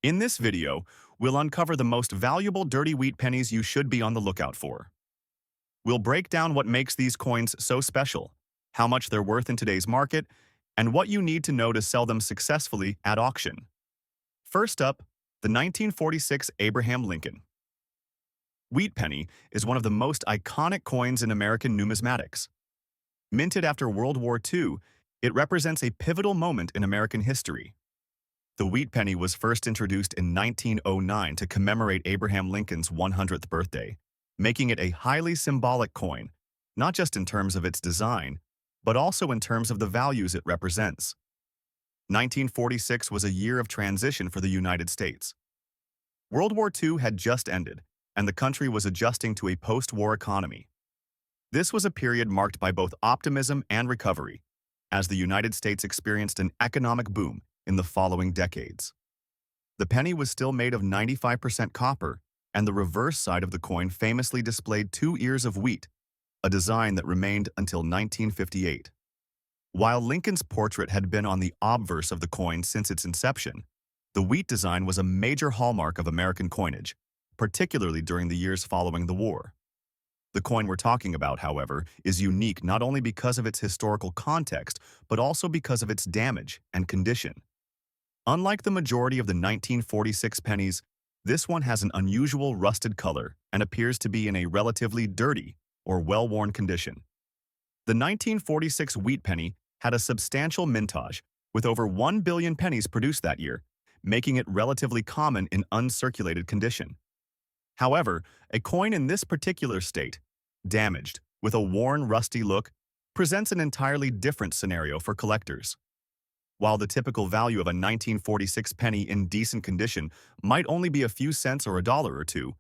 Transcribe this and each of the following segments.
In this video, we'll uncover the most valuable dirty wheat pennies you should be on the lookout for. We'll break down what makes these coins so special, how much they're worth in today's market, and what you need to know to sell them successfully at auction. First up, the 1946 Abraham Lincoln. Wheat penny is one of the most iconic coins in American numismatics. Minted after World War II, it represents a pivotal moment in American history. The wheat penny was first introduced in 1909 to commemorate Abraham Lincoln's 100th birthday, making it a highly symbolic coin, not just in terms of its design, but also in terms of the values it represents. 1946 was a year of transition for the United States. World War II had just ended, and the country was adjusting to a post-war economy. This was a period marked by both optimism and recovery, as the United States experienced an economic boom in the following decades. The penny was still made of 95% copper, and the reverse side of the coin famously displayed 2 ears of wheat, a design that remained until 1958. While Lincoln's portrait had been on the obverse of the coin since its inception, the wheat design was a major hallmark of American coinage, particularly during the years following the war. The coin we're talking about, however, is unique not only because of its historical context, but also because of its damage and condition. Unlike the majority of the 1946 pennies, this one has an unusual rusted color and appears to be in a relatively dirty or well-worn condition. The 1946 wheat penny had a substantial mintage, with over 1 billion pennies produced that year, making it relatively common in uncirculated condition. However, a coin in this particular state, damaged, with a worn, rusty look, presents an entirely different scenario for collectors. While the typical value of a 1946 penny in decent condition might only be a few cents or a dollar or two,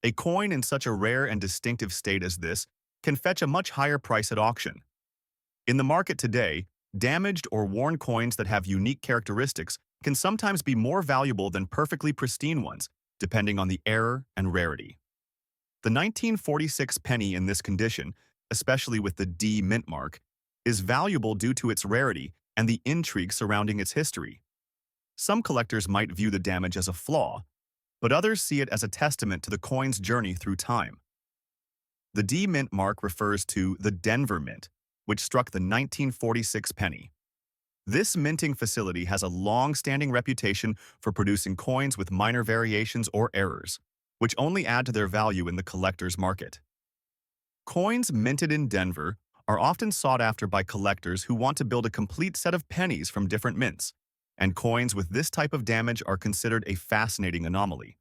a coin in such a rare and distinctive state as this can fetch a much higher price at auction. In the market today, damaged or worn coins that have unique characteristics can sometimes be more valuable than perfectly pristine ones, depending on the error and rarity. The 1946 penny in this condition, especially with the D mint mark, is valuable due to its rarity and the intrigue surrounding its history. Some collectors might view the damage as a flaw, but others see it as a testament to the coin's journey through time. The D mint mark refers to the Denver Mint, which struck the 1946 penny. This minting facility has a long-standing reputation for producing coins with minor variations or errors, which only add to their value in the collector's market. Coins minted in Denver are often sought after by collectors who want to build a complete set of pennies from different mints, and coins with this type of damage are considered a fascinating anomaly.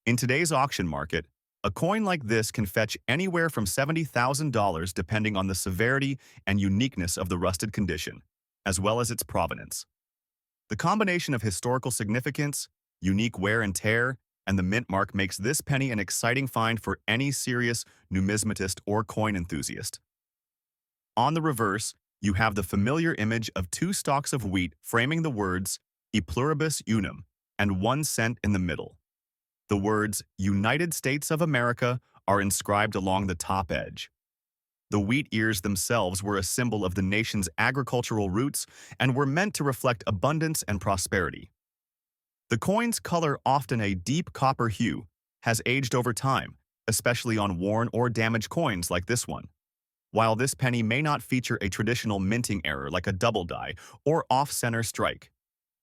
In today's auction market, a coin like this can fetch anywhere from $70,000 depending on the severity and uniqueness of the rusted condition, as well as its provenance. The combination of historical significance, unique wear and tear, and the mint mark makes this penny an exciting find for any serious numismatist or coin enthusiast. On the reverse, you have the familiar image of 2 stalks of wheat framing the words "E pluribus unum" and 1 cent in the middle. The words "United States of America" are inscribed along the top edge. The wheat ears themselves were a symbol of the nation's agricultural roots and were meant to reflect abundance and prosperity. The coin's color, often a deep copper hue, has aged over time, especially on worn or damaged coins like this one. While this penny may not feature a traditional minting error like a double die or off-center strike,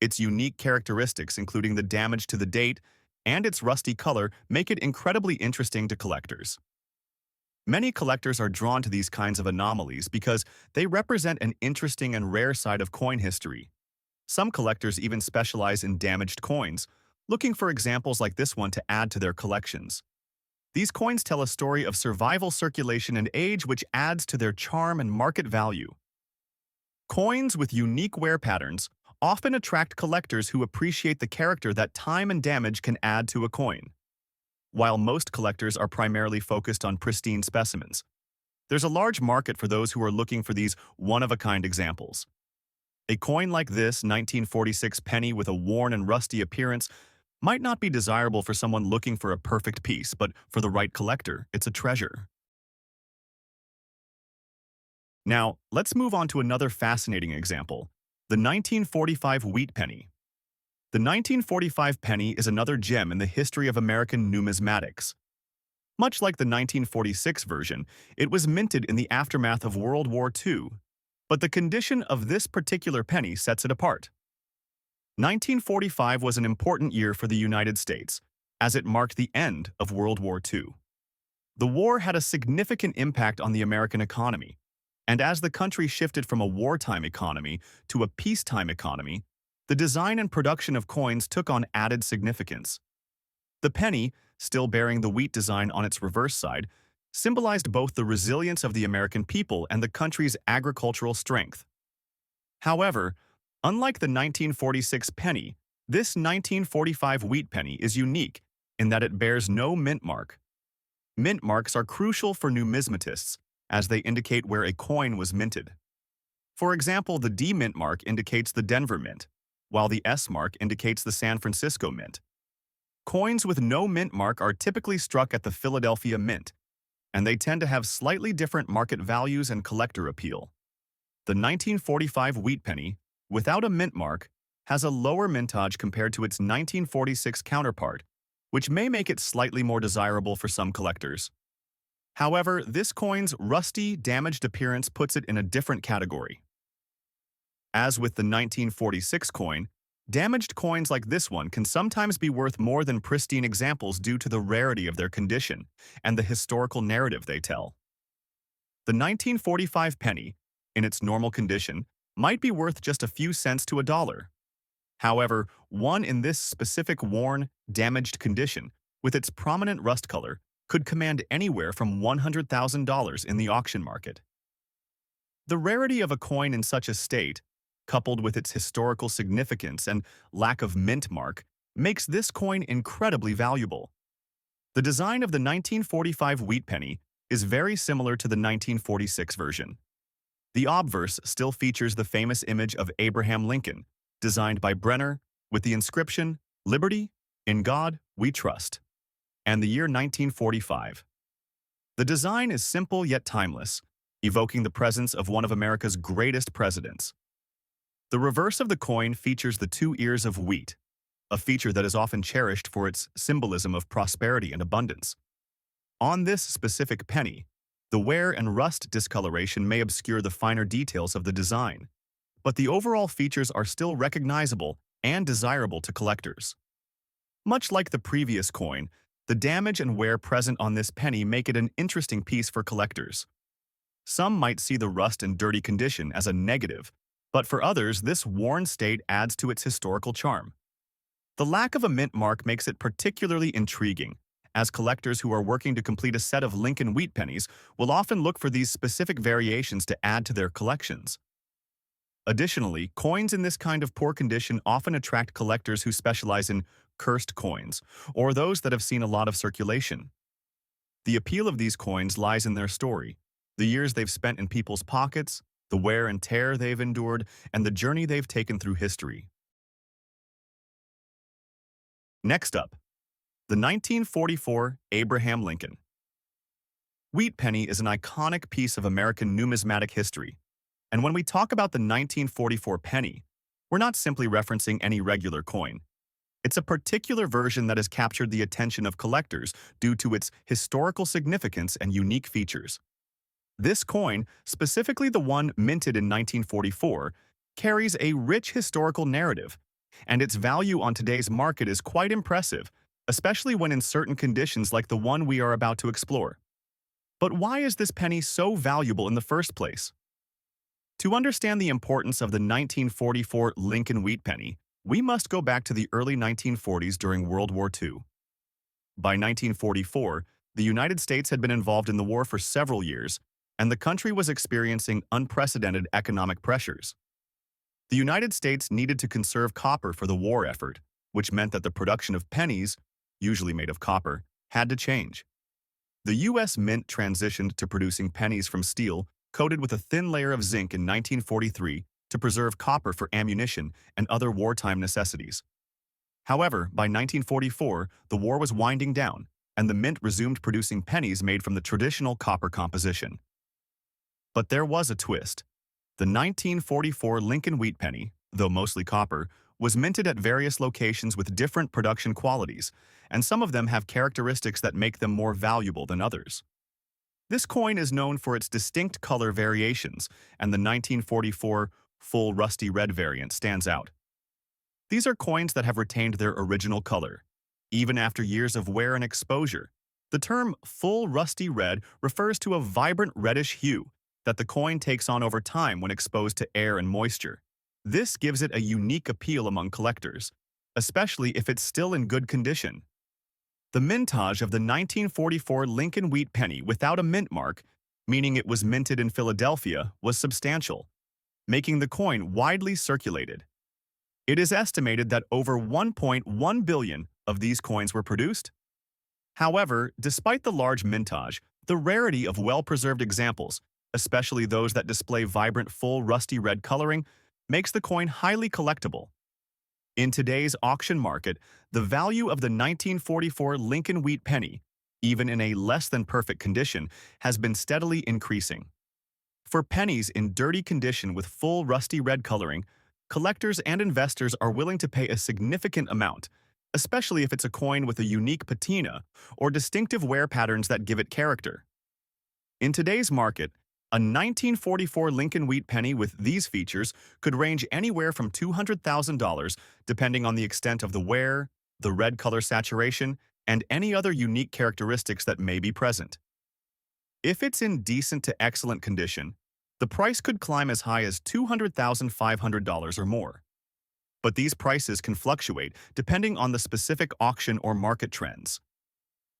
its unique characteristics, including the damage to the date and its rusty color, make it incredibly interesting to collectors. Many collectors are drawn to these kinds of anomalies because they represent an interesting and rare side of coin history. Some collectors even specialize in damaged coins, looking for examples like this one to add to their collections. These coins tell a story of survival, circulation, and age, which adds to their charm and market value. Coins with unique wear patterns often attract collectors who appreciate the character that time and damage can add to a coin. While most collectors are primarily focused on pristine specimens, there's a large market for those who are looking for these one-of-a-kind examples. A coin like this 1946 penny with a worn and rusty appearance might not be desirable for someone looking for a perfect piece, but for the right collector, it's a treasure. Now, let's move on to another fascinating example, the 1945 wheat penny. The 1945 penny is another gem in the history of American numismatics. Much like the 1946 version, it was minted in the aftermath of World War II, but the condition of this particular penny sets it apart. 1945 was an important year for the United States, as it marked the end of World War II. The war had a significant impact on the American economy, and as the country shifted from a wartime economy to a peacetime economy, the design and production of coins took on added significance. The penny, still bearing the wheat design on its reverse side, symbolized both the resilience of the American people and the country's agricultural strength. However, unlike the 1946 penny, this 1945 wheat penny is unique in that it bears no mint mark. Mint marks are crucial for numismatists, as they indicate where a coin was minted. For example, the D mint mark indicates the Denver Mint, while the S mark indicates the San Francisco Mint. Coins with no mint mark are typically struck at the Philadelphia Mint, and they tend to have slightly different market values and collector appeal. The 1945 wheat penny, without a mint mark, has a lower mintage compared to its 1946 counterpart, which may make it slightly more desirable for some collectors. However, this coin's rusty, damaged appearance puts it in a different category. As with the 1946 coin, damaged coins like this one can sometimes be worth more than pristine examples due to the rarity of their condition and the historical narrative they tell. The 1945 penny, in its normal condition, might be worth just a few cents to a dollar. However, one in this specific worn, damaged condition, with its prominent rust color, could command anywhere from $100,000 in the auction market. The rarity of a coin in such a state, coupled with its historical significance and lack of mint mark, makes this coin incredibly valuable. The design of the 1945 wheat penny is very similar to the 1946 version. The obverse still features the famous image of Abraham Lincoln, designed by Brenner, with the inscription, "Liberty, in God we trust," and the year 1945. The design is simple yet timeless, evoking the presence of one of America's greatest presidents. The reverse of the coin features the two ears of wheat, a feature that is often cherished for its symbolism of prosperity and abundance. On this specific penny, the wear and rust discoloration may obscure the finer details of the design, but the overall features are still recognizable and desirable to collectors. Much like the previous coin, the damage and wear present on this penny make it an interesting piece for collectors. Some might see the rust and dirty condition as a negative, but for others, this worn state adds to its historical charm. The lack of a mint mark makes it particularly intriguing, as collectors who are working to complete a set of Lincoln wheat pennies will often look for these specific variations to add to their collections. Additionally, coins in this kind of poor condition often attract collectors who specialize in cursed coins, or those that have seen a lot of circulation. The appeal of these coins lies in their story, the years they've spent in people's pockets, the wear and tear they've endured, and the journey they've taken through history. Next up, the 1944 Abraham Lincoln. Wheat penny is an iconic piece of American numismatic history, and when we talk about the 1944 penny, we're not simply referencing any regular coin. It's a particular version that has captured the attention of collectors due to its historical significance and unique features. This coin, specifically the one minted in 1944, carries a rich historical narrative, and its value on today's market is quite impressive, especially when in certain conditions like the one we are about to explore. But why is this penny so valuable in the first place? To understand the importance of the 1944 Lincoln wheat penny, we must go back to the early 1940s during World War II. By 1944, the United States had been involved in the war for several years, and the country was experiencing unprecedented economic pressures. The United States needed to conserve copper for the war effort, which meant that the production of pennies, usually made of copper, had to change. The U.S. Mint transitioned to producing pennies from steel coated with a thin layer of zinc in 1943 to preserve copper for ammunition and other wartime necessities. However, by 1944, the war was winding down, and the mint resumed producing pennies made from the traditional copper composition. But there was a twist. The 1944 Lincoln wheat penny, though mostly copper, was minted at various locations with different production qualities, and some of them have characteristics that make them more valuable than others. This coin is known for its distinct color variations, and the 1944 full rusty red variant stands out. These are coins that have retained their original color, even after years of wear and exposure. The term full rusty red refers to a vibrant reddish hue that the coin takes on over time when exposed to air and moisture. This gives it a unique appeal among collectors, especially if it's still in good condition. The mintage of the 1944 Lincoln Wheat penny without a mint mark, meaning it was minted in Philadelphia, was substantial, making the coin widely circulated. It is estimated that over 1.1 billion of these coins were produced. However, despite the large mintage, the rarity of well-preserved examples, especially those that display vibrant full rusty red coloring, makes the coin highly collectible. In today's auction market, the value of the 1944 Lincoln Wheat penny, even in a less-than-perfect condition, has been steadily increasing. For pennies in dirty condition with full rusty red coloring, collectors and investors are willing to pay a significant amount, especially if it's a coin with a unique patina or distinctive wear patterns that give it character. In today's market, a 1944 Lincoln Wheat penny with these features could range anywhere from $200,000 depending on the extent of the wear, the red color saturation, and any other unique characteristics that may be present. If it's in decent to excellent condition, the price could climb as high as $200,500 or more. But these prices can fluctuate depending on the specific auction or market trends.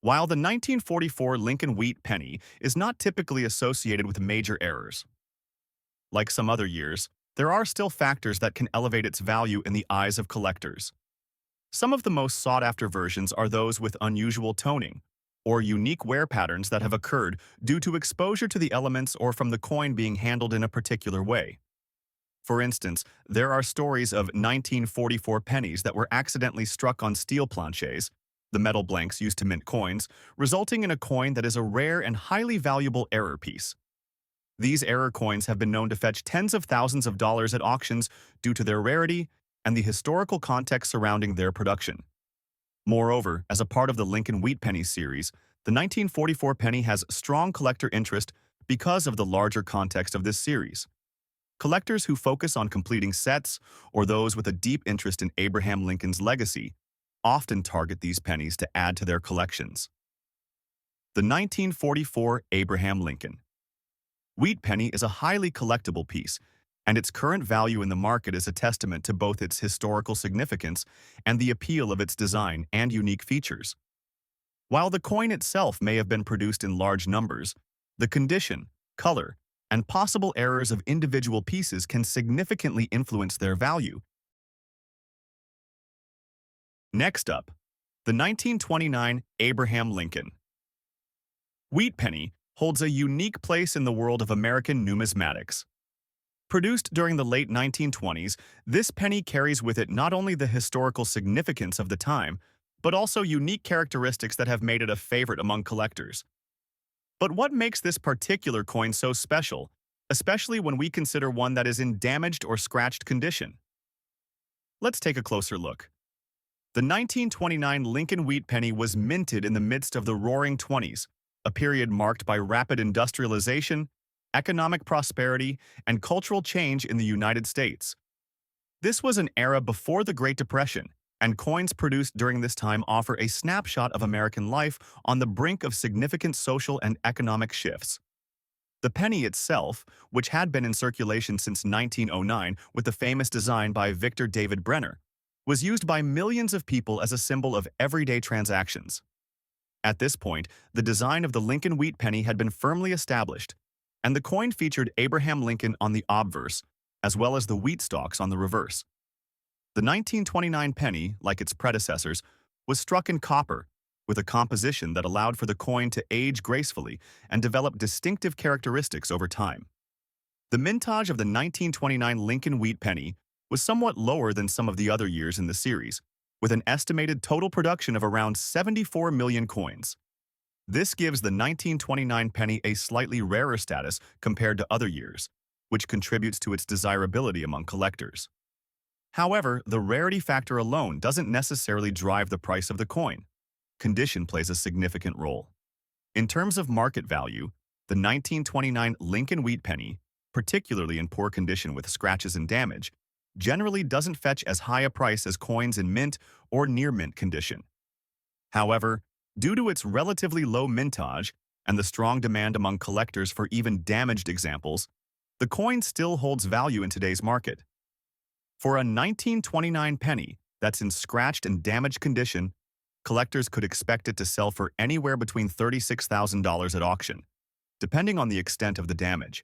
While the 1944 Lincoln Wheat penny is not typically associated with major errors, like some other years, there are still factors that can elevate its value in the eyes of collectors. Some of the most sought-after versions are those with unusual toning, or unique wear patterns that have occurred due to exposure to the elements or from the coin being handled in a particular way. For instance, there are stories of 1944 pennies that were accidentally struck on steel planchets, the metal blanks used to mint coins, resulting in a coin that is a rare and highly valuable error piece. These error coins have been known to fetch tens of thousands of dollars at auctions due to their rarity and the historical context surrounding their production. Moreover, as a part of the Lincoln Wheat penny series, the 1944 penny has strong collector interest because of the larger context of this series. Collectors who focus on completing sets or those with a deep interest in Abraham Lincoln's legacy often target these pennies to add to their collections. The 1944 Abraham Lincoln Wheat penny is a highly collectible piece, and its current value in the market is a testament to both its historical significance and the appeal of its design and unique features. While the coin itself may have been produced in large numbers, the condition, color, and possible errors of individual pieces can significantly influence their value. Next up, the 1929 Abraham Lincoln Wheat penny holds a unique place in the world of American numismatics. Produced during the late 1920s, this penny carries with it not only the historical significance of the time, but also unique characteristics that have made it a favorite among collectors. But what makes this particular coin so special, especially when we consider one that is in damaged or scratched condition? Let's take a closer look. The 1929 Lincoln Wheat penny was minted in the midst of the Roaring Twenties, a period marked by rapid industrialization, economic prosperity, and cultural change in the United States. This was an era before the Great Depression, and coins produced during this time offer a snapshot of American life on the brink of significant social and economic shifts. The penny itself, which had been in circulation since 1909 with the famous design by Victor David Brenner, was used by millions of people as a symbol of everyday transactions. At this point, the design of the Lincoln Wheat penny had been firmly established, and the coin featured Abraham Lincoln on the obverse, as well as the wheat stalks on the reverse. The 1929 penny, like its predecessors, was struck in copper, with a composition that allowed for the coin to age gracefully and develop distinctive characteristics over time. The mintage of the 1929 Lincoln Wheat penny was somewhat lower than some of the other years in the series, with an estimated total production of around 74 million coins. This gives the 1929 penny a slightly rarer status compared to other years, which contributes to its desirability among collectors. However, the rarity factor alone doesn't necessarily drive the price of the coin. Condition plays a significant role. In terms of market value, the 1929 Lincoln wheat penny, particularly in poor condition with scratches and damage, generally doesn't fetch as high a price as coins in mint or near mint condition. However, due to its relatively low mintage and the strong demand among collectors for even damaged examples, the coin still holds value in today's market. For a 1929 penny that's in scratched and damaged condition, collectors could expect it to sell for anywhere between $36,000 at auction, depending on the extent of the damage.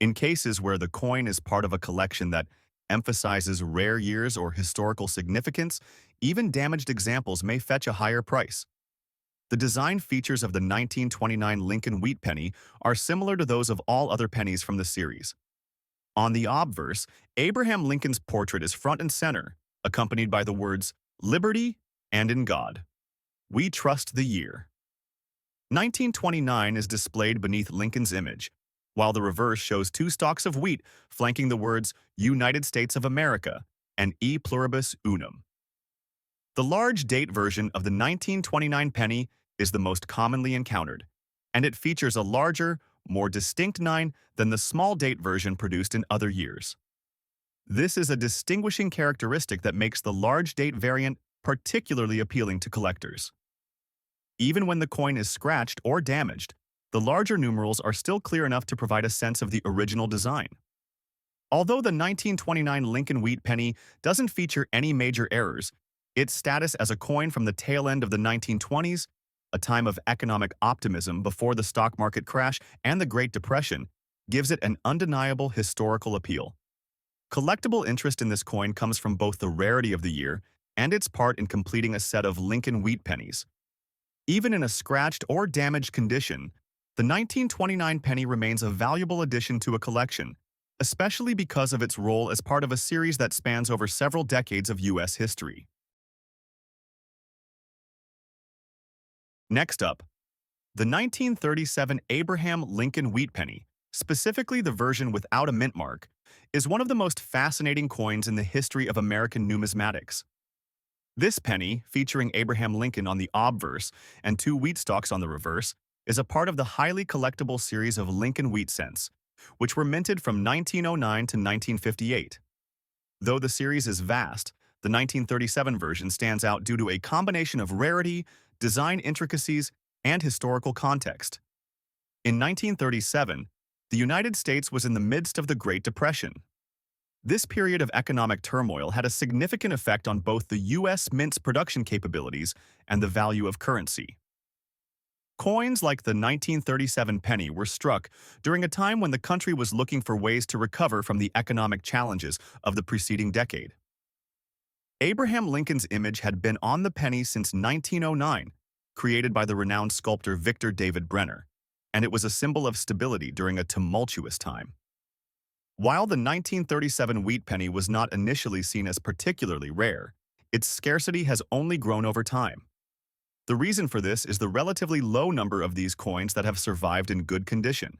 In cases where the coin is part of a collection that emphasizes rare years or historical significance, even damaged examples may fetch a higher price. The design features of the 1929 Lincoln wheat penny are similar to those of all other pennies from the series. On the obverse, Abraham Lincoln's portrait is front and center, accompanied by the words, "Liberty and in God. We trust the year." 1929 is displayed beneath Lincoln's image, while the reverse shows two stalks of wheat flanking the words United States of America and E pluribus unum. The large date version of the 1929 penny is the most commonly encountered, and it features a larger, more distinct 9 than the small date version produced in other years. This is a distinguishing characteristic that makes the large date variant particularly appealing to collectors. Even when the coin is scratched or damaged, the larger numerals are still clear enough to provide a sense of the original design. Although the 1929 Lincoln wheat penny doesn't feature any major errors, its status as a coin from the tail end of the 1920s, a time of economic optimism before the stock market crash and the Great Depression, gives it an undeniable historical appeal. Collectible interest in this coin comes from both the rarity of the year and its part in completing a set of Lincoln wheat pennies. Even in a scratched or damaged condition, the 1929 penny remains a valuable addition to a collection, especially because of its role as part of a series that spans over several decades of U.S. history. Next up, the 1937 Abraham Lincoln wheat penny, specifically the version without a mint mark, is one of the most fascinating coins in the history of American numismatics. This penny, featuring Abraham Lincoln on the obverse and two wheat stalks on the reverse, is a part of the highly collectible series of Lincoln wheat cents, which were minted from 1909 to 1958. Though the series is vast, the 1937 version stands out due to a combination of rarity, design intricacies, and historical context. In 1937, the United States was in the midst of the Great Depression. This period of economic turmoil had a significant effect on both the U.S. mint's production capabilities and the value of currency. Coins like the 1937 penny were struck during a time when the country was looking for ways to recover from the economic challenges of the preceding decade. Abraham Lincoln's image had been on the penny since 1909, created by the renowned sculptor Victor David Brenner, and it was a symbol of stability during a tumultuous time. While the 1937 wheat penny was not initially seen as particularly rare, its scarcity has only grown over time. The reason for this is the relatively low number of these coins that have survived in good condition.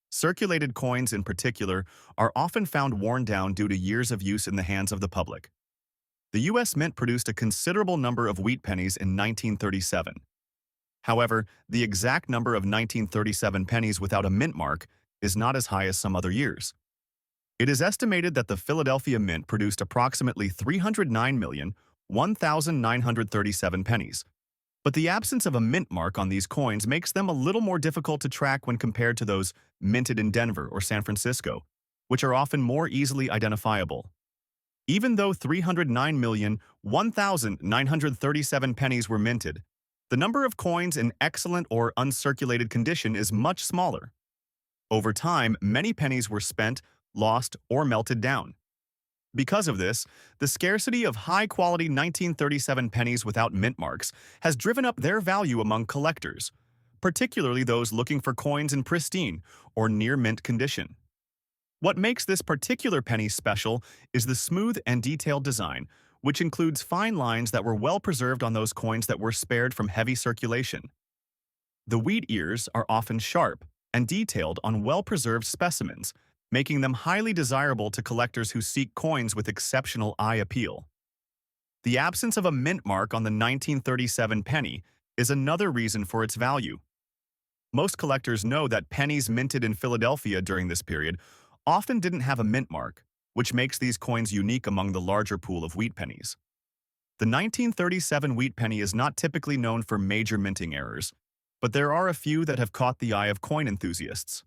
Circulated coins in particular are often found worn down due to years of use in the hands of the public. The U.S. Mint produced a considerable number of wheat pennies in 1937. However, the exact number of 1937 pennies without a mint mark is not as high as some other years. It is estimated that the Philadelphia Mint produced approximately 309,001,937 pennies, but the absence of a mint mark on these coins makes them a little more difficult to track when compared to those minted in Denver or San Francisco, which are often more easily identifiable. Even though 309,001,937 pennies were minted, the number of coins in excellent or uncirculated condition is much smaller. Over time, many pennies were spent, lost, or melted down. Because of this, the scarcity of high-quality 1937 pennies without mint marks has driven up their value among collectors, particularly those looking for coins in pristine or near-mint condition. What makes this particular penny special is the smooth and detailed design, which includes fine lines that were well preserved on those coins that were spared from heavy circulation. The wheat ears are often sharp and detailed on well-preserved specimens, making them highly desirable to collectors who seek coins with exceptional eye appeal. The absence of a mint mark on the 1937 penny is another reason for its value. Most collectors know that pennies minted in Philadelphia during this period often didn't have a mint mark, which makes these coins unique among the larger pool of wheat pennies. The 1937 wheat penny is not typically known for major minting errors, but there are a few that have caught the eye of coin enthusiasts.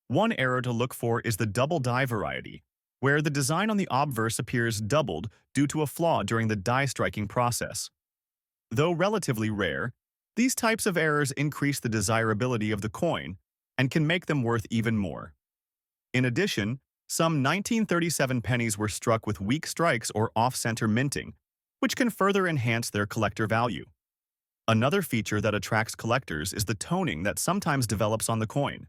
One error to look for is the double die variety, where the design on the obverse appears doubled due to a flaw during the die striking process. Though relatively rare, these types of errors increase the desirability of the coin and can make them worth even more. In addition, some 1937 pennies were struck with weak strikes or off-center minting, which can further enhance their collector value. Another feature that attracts collectors is the toning that sometimes develops on the coin.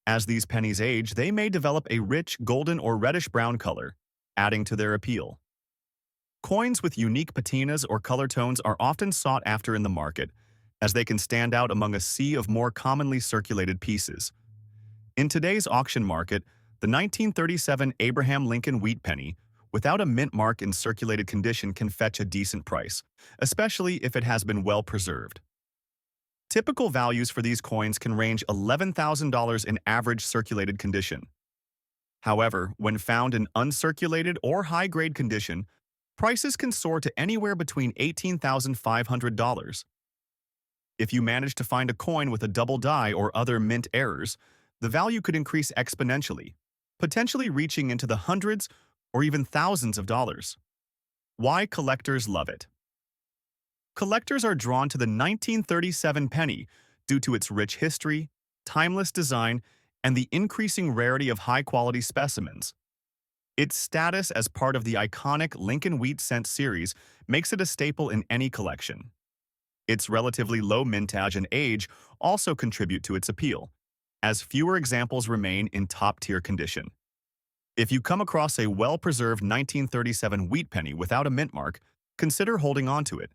As these pennies age, they may develop a rich golden or reddish-brown color, adding to their appeal. Coins with unique patinas or color tones are often sought after in the market, as they can stand out among a sea of more commonly circulated pieces. In today's auction market, the 1937 Abraham Lincoln wheat penny, without a mint mark in circulated condition, can fetch a decent price, especially if it has been well preserved. Typical values for these coins can range $11,000 in average circulated condition. However, when found in uncirculated or high-grade condition, prices can soar to anywhere between $18,500. If you manage to find a coin with a double die or other mint errors, the value could increase exponentially, potentially reaching into the hundreds or even thousands of dollars. Why collectors love it? Collectors are drawn to the 1937 penny due to its rich history, timeless design, and the increasing rarity of high-quality specimens. Its status as part of the iconic Lincoln Wheat Cent series makes it a staple in any collection. Its relatively low mintage and age also contribute to its appeal, as fewer examples remain in top-tier condition. If you come across a well-preserved 1937 wheat penny without a mint mark, consider holding on to it.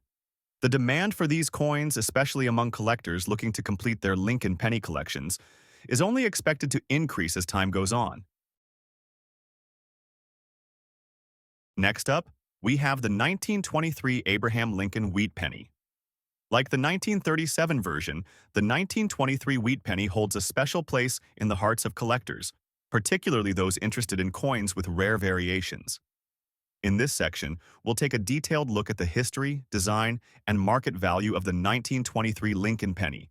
The demand for these coins, especially among collectors looking to complete their Lincoln penny collections, is only expected to increase as time goes on. Next up, we have the 1923 Abraham Lincoln wheat penny. Like the 1937 version, the 1923 wheat penny holds a special place in the hearts of collectors, particularly those interested in coins with rare variations. In this section, we'll take a detailed look at the history, design, and market value of the 1923 Lincoln penny,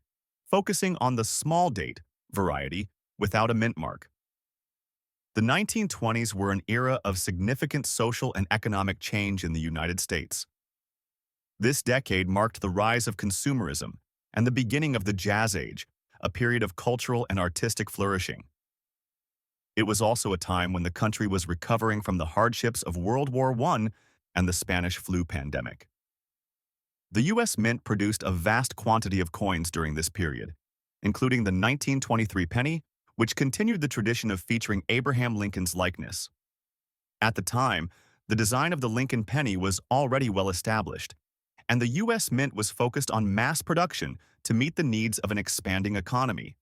focusing on the small date variety without a mint mark. The 1920s were an era of significant social and economic change in the United States. This decade marked the rise of consumerism and the beginning of the Jazz Age, a period of cultural and artistic flourishing. It was also a time when the country was recovering from the hardships of World War I and the Spanish flu pandemic. The U.S. Mint produced a vast quantity of coins during this period, including the 1923 penny, which continued the tradition of featuring Abraham Lincoln's likeness. At the time, the design of the Lincoln penny was already well established, and the U.S. Mint was focused on mass production to meet the needs of an expanding economy.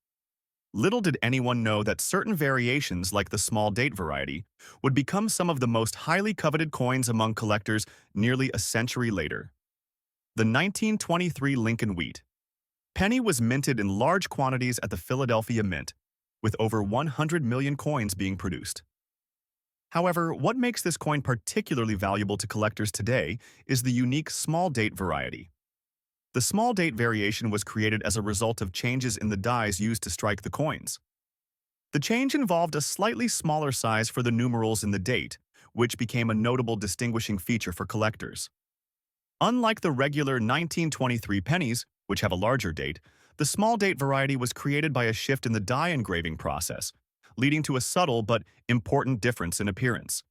Little did anyone know that certain variations, like the small date variety, would become some of the most highly coveted coins among collectors nearly a century later. The 1923 Lincoln wheat penny was minted in large quantities at the Philadelphia Mint, with over 100 million coins being produced. However, what makes this coin particularly valuable to collectors today is the unique small date variety. The small date variation was created as a result of changes in the dies used to strike the coins. The change involved a slightly smaller size for the numerals in the date, which became a notable distinguishing feature for collectors. Unlike the regular 1923 pennies, which have a larger date, the small date variety was created by a shift in the die engraving process, leading to a subtle but important difference in appearance.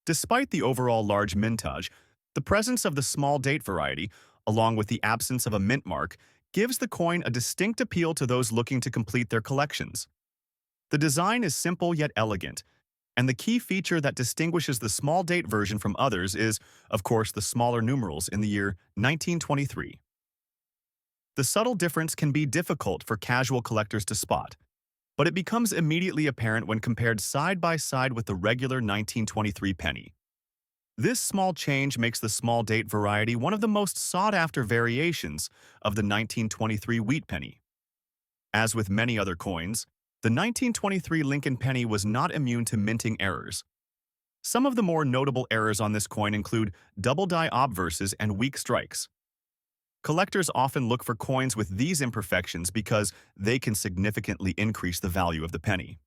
Despite the overall large mintage, the presence of the small date variety, along with the absence of a mint mark, gives the coin a distinct appeal to those looking to complete their collections. The design is simple yet elegant, and the key feature that distinguishes the small date version from others is, of course, the smaller numerals in the year 1923. The subtle difference can be difficult for casual collectors to spot, but it becomes immediately apparent when compared side by side with the regular 1923 penny. This small change makes the small date variety one of the most sought-after variations of the 1923 wheat penny. As with many other coins, the 1923 Lincoln penny was not immune to minting errors. Some of the more notable errors on this coin include double-die obverses and weak strikes. Collectors often look for coins with these imperfections because they can significantly increase the value of the penny.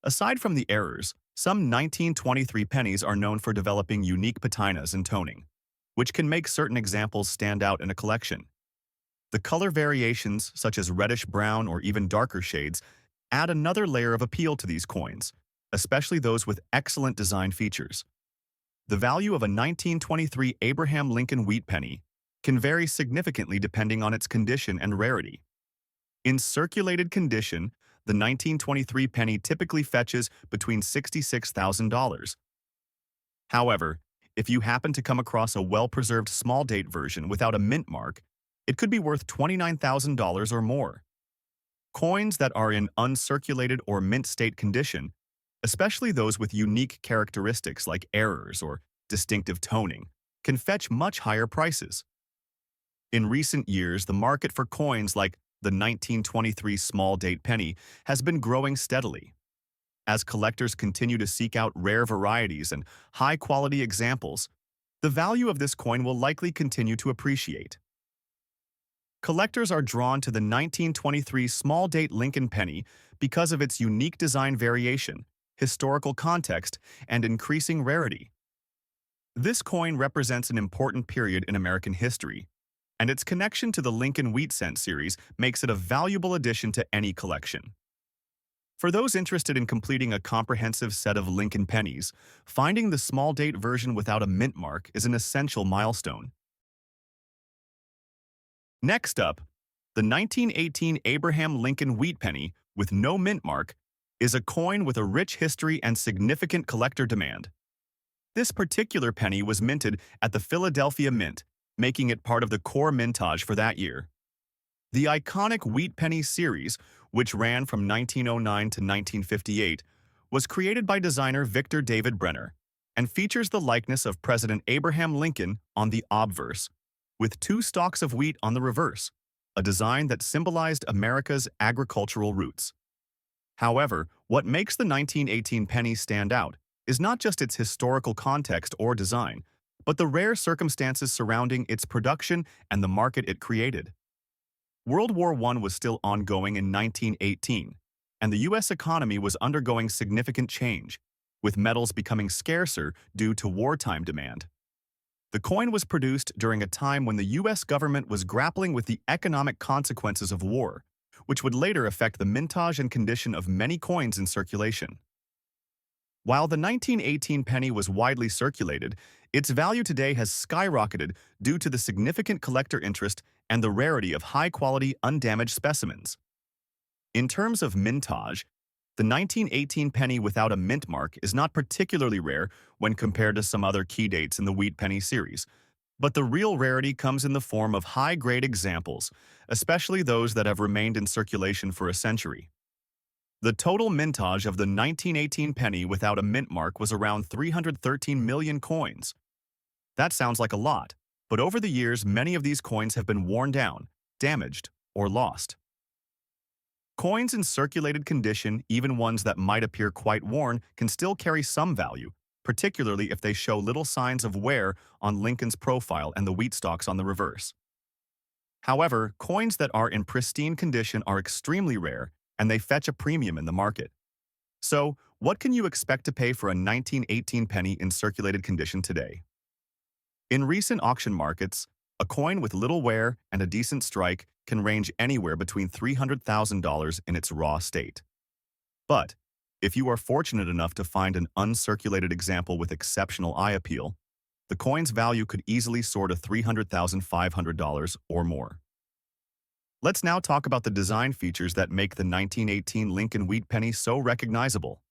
Aside from the errors, some 1923 pennies are known for developing unique patinas and toning, which can make certain examples stand out in a collection. The color variations, such as reddish-brown or even darker shades, add another layer of appeal to these coins, especially those with excellent design features. The value of a 1923 Abraham Lincoln wheat penny can vary significantly depending on its condition and rarity. In circulated condition, the 1923 penny typically fetches between $66,000. However, if you happen to come across a well-preserved small-date version without a mint mark, it could be worth $29,000 or more. Coins that are in uncirculated or mint state condition, especially those with unique characteristics like errors or distinctive toning, can fetch much higher prices. In recent years, the market for coins like the 1923 small date penny has been growing steadily. As collectors continue to seek out rare varieties and high-quality examples, the value of this coin will likely continue to appreciate. Collectors are drawn to the 1923 small date Lincoln penny because of its unique design variation, historical context, and increasing rarity. This coin represents an important period in American history, and its connection to the Lincoln Wheat Cent series makes it a valuable addition to any collection. For those interested in completing a comprehensive set of Lincoln pennies, finding the small date version without a mint mark is an essential milestone. Next up, the 1918 Abraham Lincoln wheat penny with no mint mark is a coin with a rich history and significant collector demand. This particular penny was minted at the Philadelphia Mint, making it part of the core mintage for that year. The iconic Wheat Penny series, which ran from 1909 to 1958, was created by designer Victor David Brenner and features the likeness of President Abraham Lincoln on the obverse, with two stalks of wheat on the reverse, a design that symbolized America's agricultural roots. However, what makes the 1918 penny stand out is not just its historical context or design, but the rare circumstances surrounding its production and the market it created. World War I was still ongoing in 1918, and the U.S. economy was undergoing significant change, with metals becoming scarcer due to wartime demand. The coin was produced during a time when the U.S. government was grappling with the economic consequences of war, which would later affect the mintage and condition of many coins in circulation. While the 1918 penny was widely circulated, its value today has skyrocketed due to the significant collector interest and the rarity of high-quality, undamaged specimens. In terms of mintage, the 1918 penny without a mint mark is not particularly rare when compared to some other key dates in the wheat penny series, but the real rarity comes in the form of high-grade examples, especially those that have remained in circulation for a century. The total mintage of the 1918 penny without a mint mark was around 313 million coins. That sounds like a lot, but over the years many of these coins have been worn down, damaged, or lost. Coins in circulated condition, even ones that might appear quite worn, can still carry some value, particularly if they show little signs of wear on Lincoln's profile and the wheat stalks on the reverse. However, coins that are in pristine condition are extremely rare, and they fetch a premium in the market. So, what can you expect to pay for a 1918 penny in circulated condition today? In recent auction markets, a coin with little wear and a decent strike can range anywhere between $300,000 in its raw state. But, if you are fortunate enough to find an uncirculated example with exceptional eye appeal, the coin's value could easily soar to $300,500 or more. Let's now talk about the design features that make the 1918 Lincoln wheat penny so recognizable.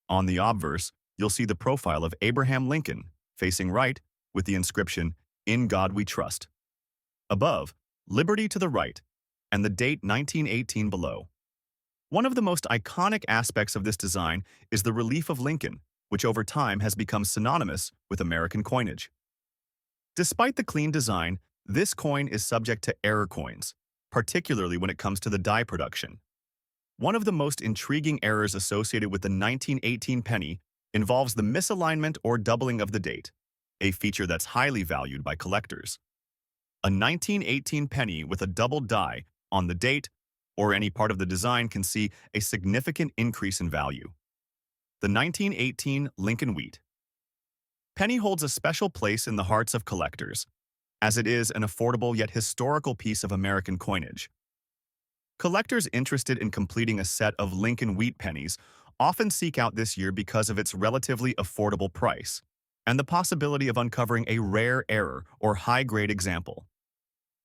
On the obverse, you'll see the profile of Abraham Lincoln, facing right, with the inscription, "In God We Trust." Above, Liberty to the right, and the date 1918 below. One of the most iconic aspects of this design is the relief of Lincoln, which over time has become synonymous with American coinage. Despite the clean design, this coin is subject to error coins, particularly when it comes to the die production. One of the most intriguing errors associated with the 1918 penny involves the misalignment or doubling of the date, a feature that's highly valued by collectors. A 1918 penny with a doubled die on the date or any part of the design can see a significant increase in value. The 1918 Lincoln Wheat penny holds a special place in the hearts of collectors, as it is an affordable yet historical piece of American coinage. Collectors interested in completing a set of Lincoln Wheat pennies often seek out this year because of its relatively affordable price and the possibility of uncovering a rare error or high-grade example.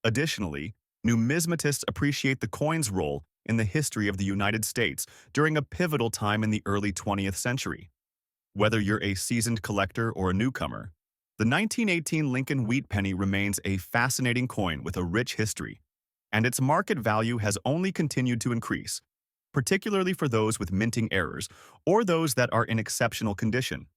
Additionally, numismatists appreciate the coin's role in the history of the United States during a pivotal time in the early 20th century. Whether you're a seasoned collector or a newcomer, the 1918 Lincoln Wheat penny remains a fascinating coin with a rich history, and its market value has only continued to increase, particularly for those with minting errors or those that are in exceptional condition.